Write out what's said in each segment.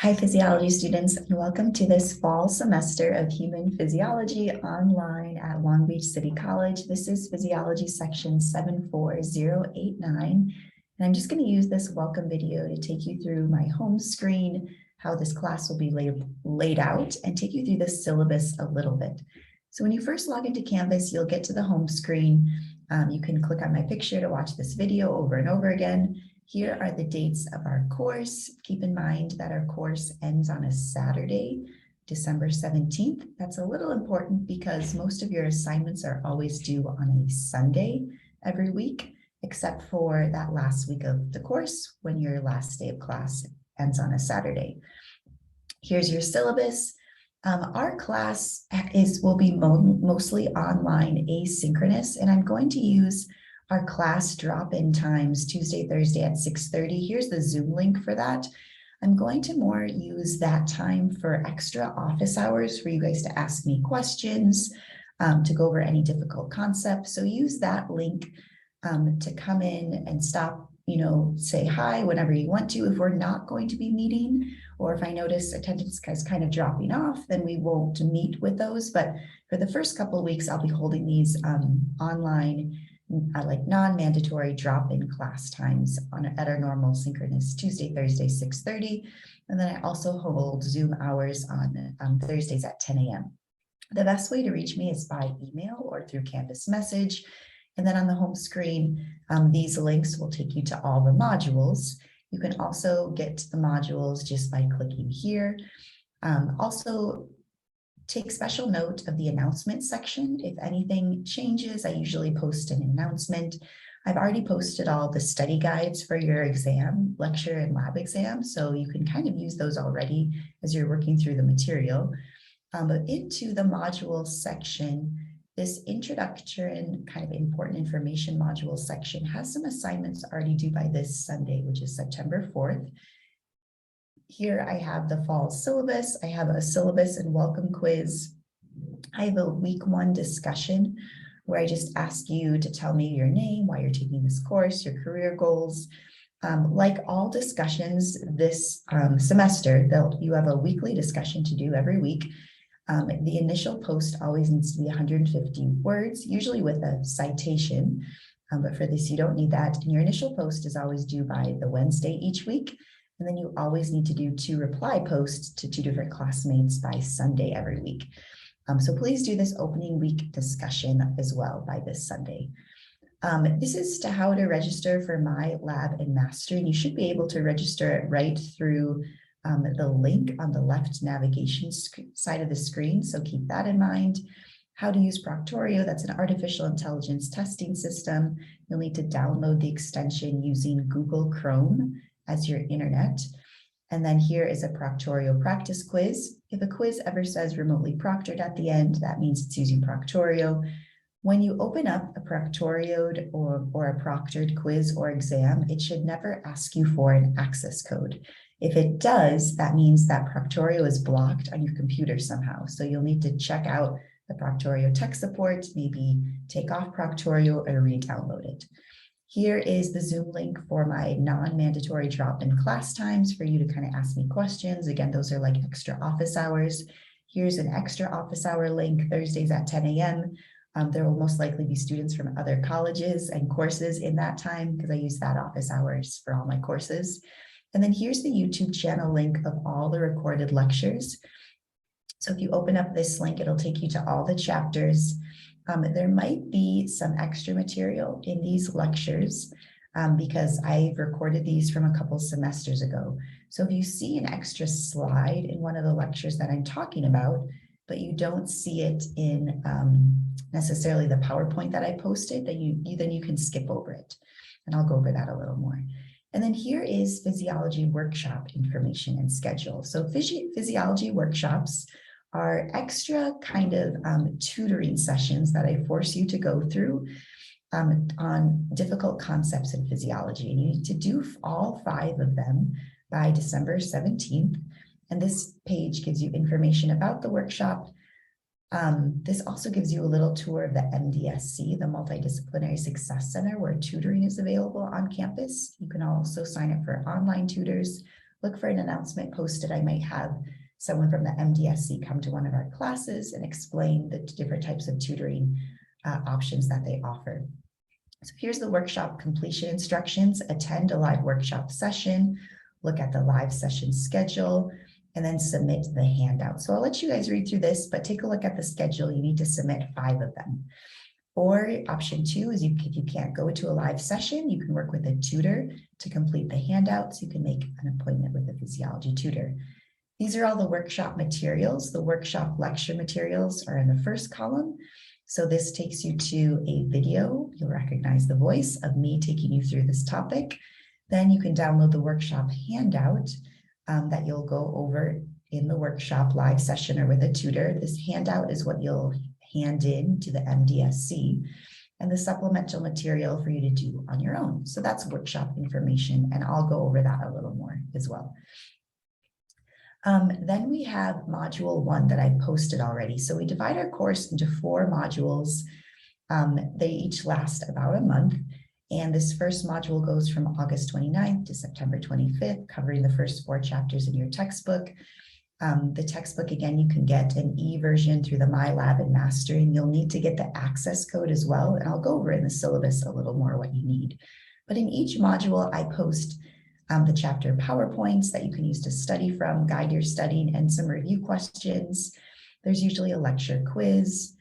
Hi, physiology students, and welcome to this fall semester of human physiology online at Long Beach City College. This is physiology section 74089, and I'm just going to use this welcome video to take you through my home screen, how this class will be laid out, and take you through the syllabus a little bit. So when you first log into Canvas, you'll get to the home screen. You can click on my picture to watch this video over and over again. Here are the dates of our course. Keep in mind that our course ends on a Saturday, December 17th. That's a little important because most of your assignments are always due on a Sunday every week, except for that last week of the course when your last day of class ends on a Saturday. Here's your syllabus. Our class will be mostly online asynchronous, and I'm going to use our class drop-in times Tuesday, Thursday at 6:30. Here's the Zoom link for that. I'm going to more use that time for extra office hours for you guys to ask me questions, to go over any difficult concepts. So use that link to come in and stop, say hi whenever you want to. If we're not going to be meeting, or if I notice attendance is kind of dropping off, then we won't meet with those. But for the first couple of weeks, I'll be holding these online like non-mandatory drop-in class times at our normal synchronous Tuesday, Thursday, 6:30. And then I also hold Zoom hours on Thursdays at 10 a.m. The best way to reach me is by email or through Canvas message. And then on the home screen, these links will take you to all the modules. You can also get to the modules just by clicking here. Also, take special note of the announcement section. If anything changes, I usually post an announcement. I've already posted all the study guides for your exam, lecture and lab exam, so you can kind of use those already as you're working through the material. But into the module section, this introduction kind of important information module section has some assignments already due by this Sunday, which is September 4th. Here I have the fall syllabus. I have a syllabus and welcome quiz. I have a week 1 discussion where I just ask you to tell me your name, why you're taking this course, your career goals. Like all discussions this semester, you have a weekly discussion to do every week. The initial post always needs to be 150 words, usually with a citation. But for this, you don't need that. And your initial post is always due by the Wednesday each week. And then you always need to do 2 reply posts to 2 different classmates by Sunday every week. So please do this opening week discussion as well by this Sunday. This is to how to register for my lab and master. And you should be able to register it right through the link on the left navigation side of the screen. So keep that in mind. How to use Proctorio, that's an artificial intelligence testing system. You'll need to download the extension using Google Chrome as your internet. And then here is a Proctorio practice quiz. If a quiz ever says remotely proctored at the end, that means it's using Proctorio. When you open up a Proctorioed or a proctored quiz or exam, it should never ask you for an access code. If it does, that means that Proctorio is blocked on your computer somehow. So you'll need to check out the Proctorio tech support, maybe take off Proctorio or re-download it. Here is the Zoom link for my non-mandatory drop-in class times for you to kind of ask me questions. Again, those are like extra office hours. Here's an extra office hour link, Thursdays at 10 a.m. There will most likely be students from other colleges and courses in that time because I use that office hours for all my courses. And then here's the YouTube channel link of all the recorded lectures. So if you open up this link, it'll take you to all the chapters. There might be some extra material in these lectures because I've recorded these from a couple semesters ago. So if you see an extra slide in one of the lectures that I'm talking about, but you don't see it in necessarily the PowerPoint that I posted, then you can skip over it. And I'll go over that a little more. And then here is physiology workshop information and schedule. So physiology workshops are extra kind of tutoring sessions that I force you to go through on difficult concepts in physiology. And you need to do all 5 of them by December 17th. And this page gives you information about the workshop. This also gives you a little tour of the MDSC, the Multidisciplinary Success Center, where tutoring is available on campus. You can also sign up for online tutors look for an announcement posted. I might have someone from the MDSC come to one of our classes and explain the different types of tutoring options that they offer. So here's the workshop completion instructions. Attend a live workshop session, look at the live session schedule, and then submit the handout. So I'll let you guys read through this, but take a look at the schedule. You need to submit 5 of them. Or option 2 is if you can't go to a live session, you can work with a tutor to complete the handouts. You can make an appointment with a physiology tutor. These are all the workshop materials. The workshop lecture materials are in the first column. So this takes you to a video. You'll recognize the voice of me taking you through this topic. Then you can download the workshop handout that you'll go over in the workshop live session or with a tutor. This handout is what you'll hand in to the MDSC, and the supplemental material for you to do on your own. So that's workshop information, and I'll go over that a little more as well. Then we have module 1 that I posted already. So we divide our course into 4 modules. They each last about a month. And this first module goes from August 29th to September 25th, covering the first 4 chapters in your textbook. The textbook, again, you can get an e-version through the MyLab and Mastering. You'll need to get the access code as well. And I'll go over in the syllabus a little more what you need. But in each module, I post the chapter PowerPoints that you can use to study from, guide your studying, and some review questions. There's usually a lecture quiz.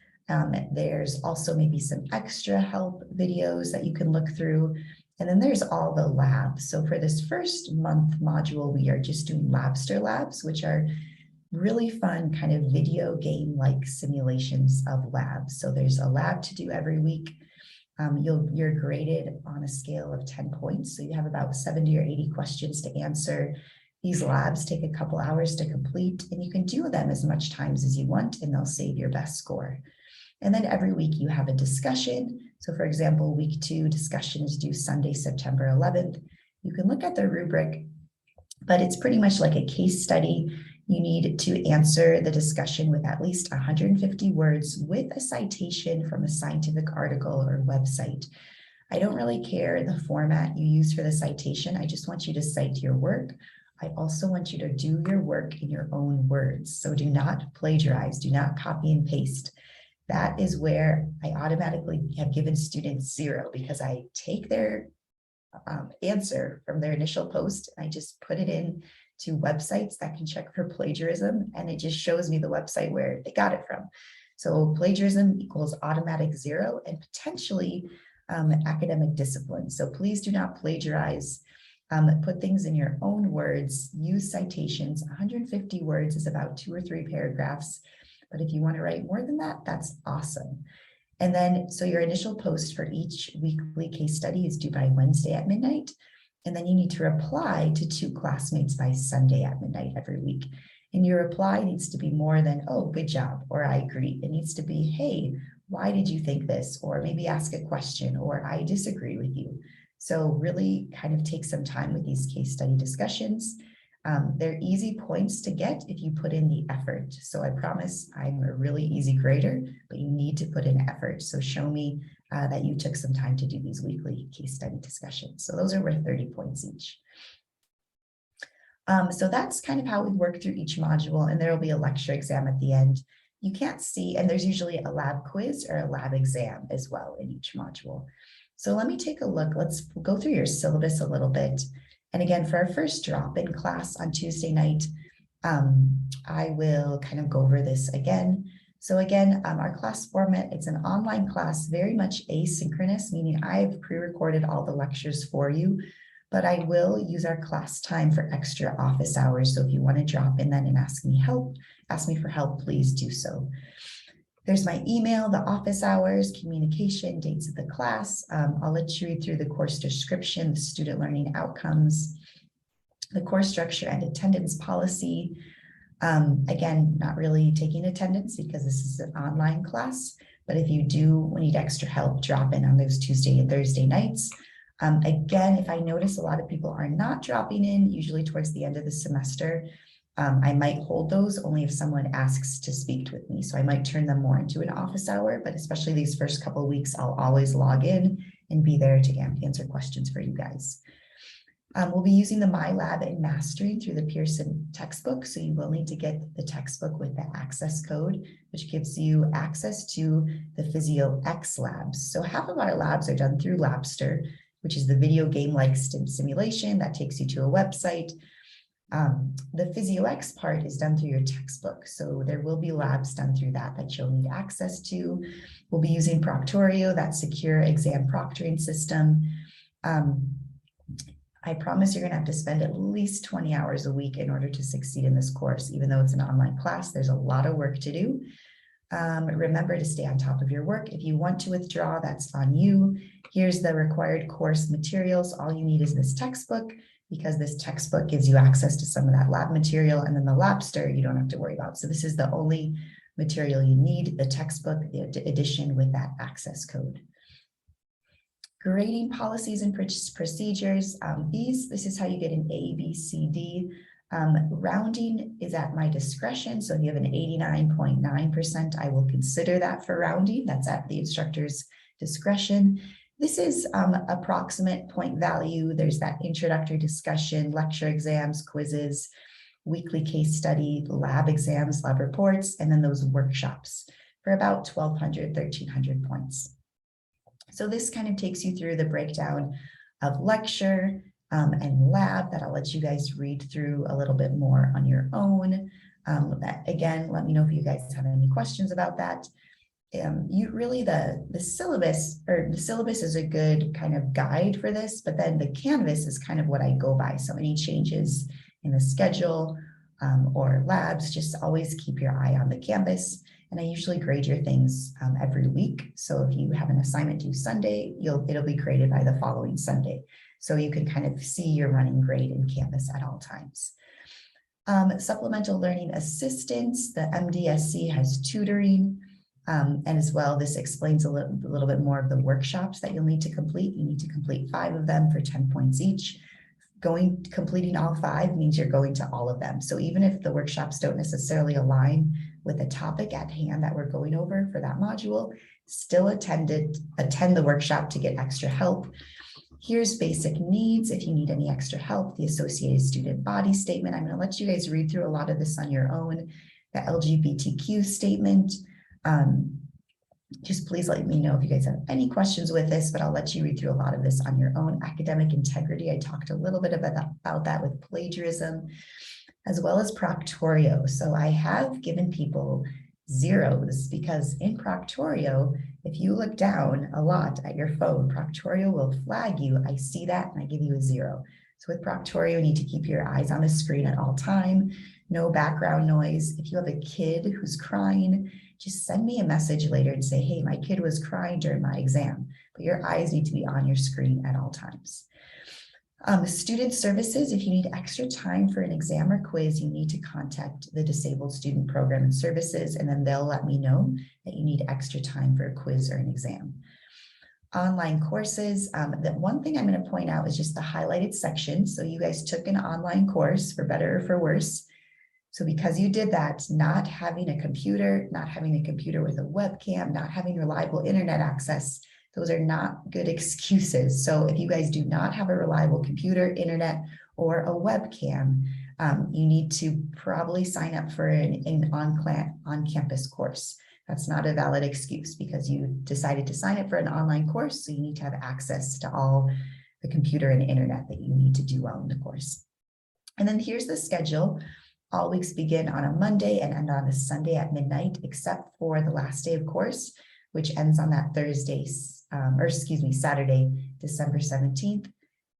There's also maybe some extra help videos that you can look through. And then there's all the labs. So for this first month module, we are just doing Labster labs, which are really fun kind of video game-like simulations of labs. So there's a lab to do every week. You're graded on a scale of 10 points. So you have about 70 or 80 questions to answer. These labs take a couple hours to complete, and you can do them as much times as you want, and they'll save your best score. And then every week you have a discussion. So for example, week 2 discussion is due Sunday, September 11th. You can look at the rubric, but it's pretty much like a case study. You need to answer the discussion with at least 150 words with a citation from a scientific article or website. I don't really care the format you use for the citation. I just want you to cite your work. I also want you to do your work in your own words. So do not plagiarize, do not copy and paste. That is where I automatically have given students 0 because I take their answer from their initial post and I just put it in to websites that can check for plagiarism, and it just shows me the website where they got it from. So plagiarism equals automatic 0 and potentially academic discipline. So please do not plagiarize. Put things in your own words, use citations. 150 words is about 2 or 3 paragraphs. But if you want to write more than that, that's awesome. And then, so your initial post for each weekly case study is due by Wednesday at midnight. And then you need to reply to 2 classmates by Sunday at midnight every week. And your reply needs to be more than, oh, good job, or I agree. It needs to be, hey, why did you think this? Or maybe ask a question, or I disagree with you. So really kind of take some time with these case study discussions. They're easy points to get if you put in the effort. So I promise I'm a really easy grader, but you need to put in effort. So show me that you took some time to do these weekly case study discussions. So those are worth 30 points each. So that's kind of how we work through each module, and there will be a lecture exam at the end. You can't see, and there's usually a lab quiz or a lab exam as well in each module. So let me take a look. Let's go through your syllabus a little bit. And again, for our first drop-in class on Tuesday night, I will kind of go over this again. So again, our class format, it's an online class, very much asynchronous, meaning I've pre-recorded all the lectures for you, but I will use our class time for extra office hours. So if you want to drop in then and ask me for help, please do so. There's my email, the office hours, communication, dates of the class. I'll let you read through the course description, the student learning outcomes, the course structure and attendance policy. Again, not really taking attendance because this is an online class, but if you do need extra help, drop in on those Tuesday and Thursday nights. Again, if I notice a lot of people are not dropping in, usually towards the end of the semester, I might hold those only if someone asks to speak with me. So I might turn them more into an office hour, but especially these first couple of weeks, I'll always log in and be there to answer questions for you guys. We'll be using the My Lab and Mastering through the Pearson textbook. So you will need to get the textbook with the access code, which gives you access to the PhysioX labs. So half of our labs are done through Labster, which is the video game-like simulation that takes you to a website. The PhysioX part is done through your textbook. So there will be labs done through that you'll need access to. We'll be using Proctorio, that secure exam proctoring system. I promise you're going to have to spend at least 20 hours a week in order to succeed in this course. Even though it's an online class, there's a lot of work to do. Remember to stay on top of your work. If you want to withdraw, that's on you. Here's the required course materials. All you need is this textbook, because this textbook gives you access to some of that lab material, and then the Labster you don't have to worry about. So this is the only material you need, the textbook, the edition with that access code. Grading policies and procedures. This is how you get an A, B, C, D. Rounding is at my discretion. So if you have an 89.9%, I will consider that for rounding. That's at the instructor's discretion. This is approximate point value. There's that introductory discussion, lecture exams, quizzes, weekly case study, lab exams, lab reports, and then those workshops for about 1,200, 1,300 points. So this kind of takes you through the breakdown of lecture and lab that I'll let you guys read through a little bit more on your own. Again, let me know if you guys have any questions about that. The syllabus is a good kind of guide for this, but then the Canvas is kind of what I go by. So any changes in the schedule or labs, just always keep your eye on the Canvas. And I usually grade your things every week. So if you have an assignment due Sunday, it'll be graded by the following Sunday. So you can kind of see your running grade in Canvas at all times. Supplemental learning assistance, the MDSC has tutoring. And as well, this explains a little bit more of the workshops that you'll need to complete. You need to complete 5 of them for 10 points each. Completing all 5 means you're going to all of them. So even if the workshops don't necessarily align with the topic at hand that we're going over for that module, still attend the workshop to get extra help. Here's basic needs. If you need any extra help, the Associated Student Body Statement. I'm going to let you guys read through a lot of this on your own. The LGBTQ statement. Just please let me know if you guys have any questions with this, but I'll let you read through a lot of this on your own. Academic integrity, I talked a little bit about that with plagiarism, as well as Proctorio. So I have given people zeros because in Proctorio, if you look down a lot at your phone, Proctorio will flag you. I see that and I give you a 0. So with Proctorio, you need to keep your eyes on the screen at all time, no background noise. If you have a kid who's crying, just send me a message later and say, hey, my kid was crying during my exam, but your eyes need to be on your screen at all times. Student services, if you need extra time for an exam or quiz, you need to contact the Disabled Student Program and Services, and then they'll let me know that you need extra time for a quiz or an exam. Online courses, the one thing I'm going to point out is just the highlighted section. So you guys took an online course for better or for worse. So because you did that, not having a computer with a webcam, not having reliable internet access, those are not good excuses. So if you guys do not have a reliable computer, internet, or a webcam, you need to probably sign up for an on-campus course. That's not a valid excuse because you decided to sign up for an online course, so you need to have access to all the computer and internet that you need to do well in the course. And then here's the schedule. All weeks begin on a Monday and end on a Sunday at midnight, except for the last day of course, which ends on that Saturday, December 17th.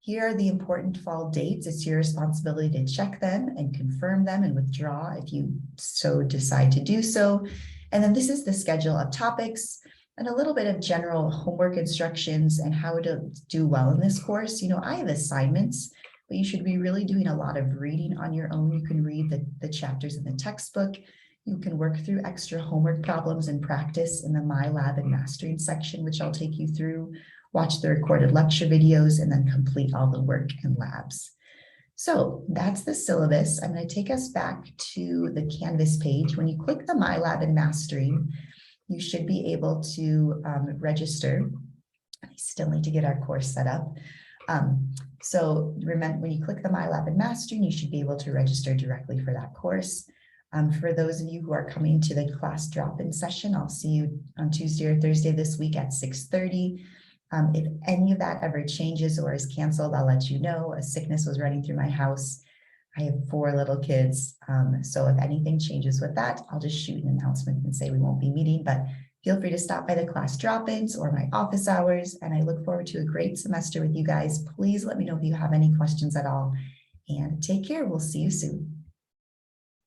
Here are the important fall dates. It's your responsibility to check them and confirm them and withdraw if you so decide to do so. And then this is the schedule of topics and a little bit of general homework instructions and how to do well in this course. You know, I have assignments, but you should be really doing a lot of reading on your own. You can read the chapters in the textbook. You can work through extra homework problems and practice in the My Lab and Mastering section, which I'll take you through, watch the recorded lecture videos, and then complete all the work and labs. So that's the syllabus. I'm going to take us back to the Canvas page. When you click the My Lab and Mastering, you should be able to register. I still need to get our course set up. So remember, when you click the My Lab and Mastering, you should be able to register directly for that course. For those of you who are coming to the class drop-in session, I'll see you on Tuesday or Thursday this week at 6:30. If any of that ever changes or is canceled, I'll let you know. A sickness was running through my house. I have 4 little kids. So if anything changes with that, I'll just shoot an announcement and say we won't be meeting, but feel free to stop by the class drop-ins or my office hours. And I look forward to a great semester with you guys. Please let me know if you have any questions at all, and take care. We'll see you soon.